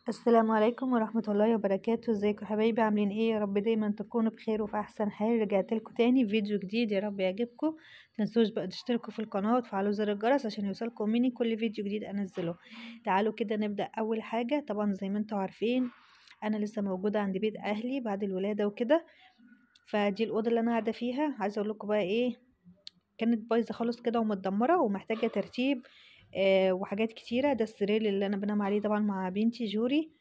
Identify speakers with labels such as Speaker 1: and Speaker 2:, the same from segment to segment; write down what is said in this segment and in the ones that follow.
Speaker 1: السلام عليكم ورحمة الله وبركاته. ازيكم يا حبايبي؟ عاملين ايه؟ يا رب دايما تكونوا بخير وفي احسن حال. رجعت لكم تاني فيديو جديد، يا رب يعجبكم. متنسوش بقى تشتركوا في القناة وتفعلوا زر الجرس عشان يوصلكم مني كل فيديو جديد انزله. تعالوا كده نبدأ. اول حاجة طبعا زي ما انتوا عارفين انا لسه موجودة عند بيت اهلي بعد الولادة وكده، فدي الأوضة اللي انا قاعدة فيها. عايزة اقول لكم بقى ايه، كانت بايظة خالص كده ومتدمرة ومحتاجة ترتيب وحاجات كتيرة. ده السرير اللي انا بنام عليه طبعا مع بنتي جوري.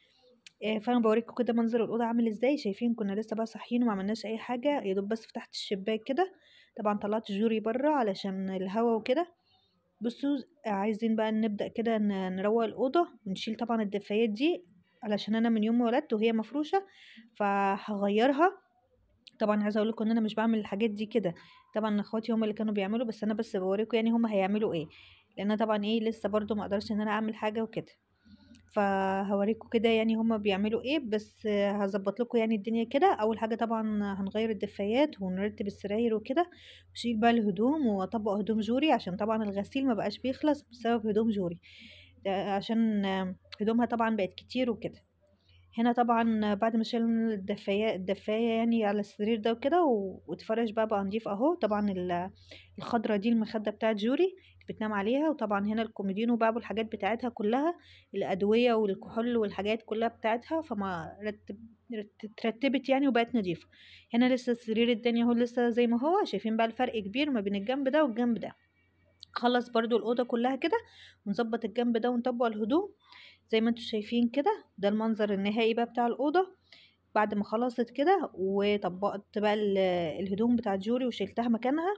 Speaker 1: فانا بوريكم كده منظر الاوضه عامل ازاي. شايفين كنا لسه بقى صاحيين وما عملناش اي حاجه، يا دوب بس فتحت الشباك كده. طبعا طلعت جوري بره علشان الهوا وكده. بصوا عايزين بقى نبدا كده نروق الاوضه ونشيل طبعا الدفايات دي، علشان انا من يوم ما ولدت وهي مفروشه فهغيرها. طبعا عايزه اقول لكم ان انا مش بعمل الحاجات دي كده، طبعا اخواتي هم اللي كانوا بيعملوا، بس انا بس بوريكم يعني هم هيعملوا ايه، لان طبعا ايه لسه برضو ما اقدرش ان انا اعمل حاجه وكده. فهوريكم كده يعني هما بيعملوا ايه، بس هظبط لكم يعني الدنيا كده. اول حاجه طبعا هنغير الدفايات ونرتب السراير وكده، واشيل بقى الهدوم واطبق هدوم جوري، عشان طبعا الغسيل ما بقاش بيخلص بسبب هدوم جوري. عشان هدومها طبعا بقت كتير وكده. هنا طبعا بعد ما شلنا الدفاية يعني على السرير ده وكده واتفرش بقى نضيف اهو. طبعا الخضرة دي المخدة بتاعت جوري اللي بتنام عليها، وطبعا هنا الكومودينو بقى والحاجات بتاعتها كلها، الأدوية والكحول والحاجات كلها بتاعتها، فما اترتبت يعني وبقت نضيفة. هنا لسه السرير التاني اهو لسه زي ما هو. شايفين بقى الفرق كبير ما بين الجنب ده والجنب ده. خلص برضو الأوضة كلها كده ونظبط الجنب ده ونطبق الهدوم زي ما انتوا شايفين كده. ده المنظر النهائي بقى بتاع الأوضة بعد ما خلصت كده. وطبقت بقى الهدوم بتاعت جوري وشيلتها مكانها.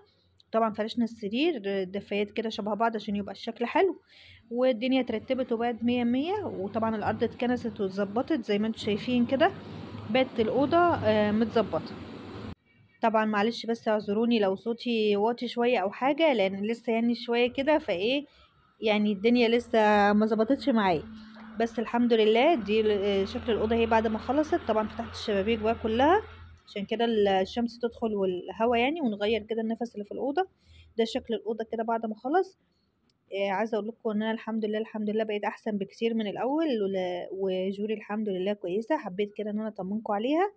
Speaker 1: طبعا فرشنا السرير دفايات كده شبه بعض عشان يبقى الشكل حلو، والدنيا اترتبت وبقت مية مية. وطبعا الأرض اتكنست واتظبطت زي ما انتوا شايفين كده، بقت الأوضة متظبطة. طبعا معلش بس اعذروني لو صوتي واطي شوية او حاجة، لان لسه يعني شوية كده فايه يعني الدنيا لسه ما ظبطتش معايا. بس الحمد لله دي شكل الأوضة هي بعد ما خلصت. طبعا فتحت الشبابيك بقى كلها عشان كده الشمس تدخل والهواء يعني، ونغير كده النفس اللي في الأوضة. ده شكل الأوضة كده بعد ما خلص. عايزة اقول لكم ان انا الحمد لله بقيت احسن بكتير من الاول، وجوري الحمد لله كويسة. حبيت كده ان انا اطمنكم عليها.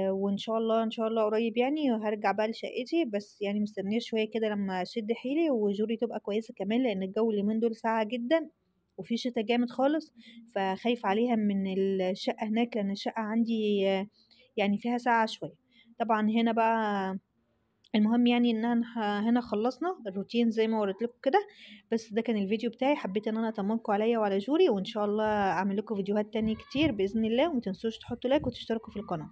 Speaker 1: وان شاء الله ان شاء الله قريب يعني هرجع بقى لشقتي، بس يعني مستنيه شويه كده لما اشد حيلي وجوري تبقى كويسه كمان، لان الجو اليومين دول ساقع جدا وفي شتا جامد خالص. فخايفه عليها من الشقه هناك، لان الشقه عندي يعني فيها ساقعه شويه. طبعا هنا بقى المهم يعني ان هنا خلصنا الروتين زي ما وريت لكم كده. بس ده كان الفيديو بتاعي، حبيت ان انا اطمنكم عليا وعلى جوري، وان شاء الله اعمل لكم فيديوهات تانية كتير باذن الله. ومتنسوش تحطوا لايك وتشتركوا في القناه.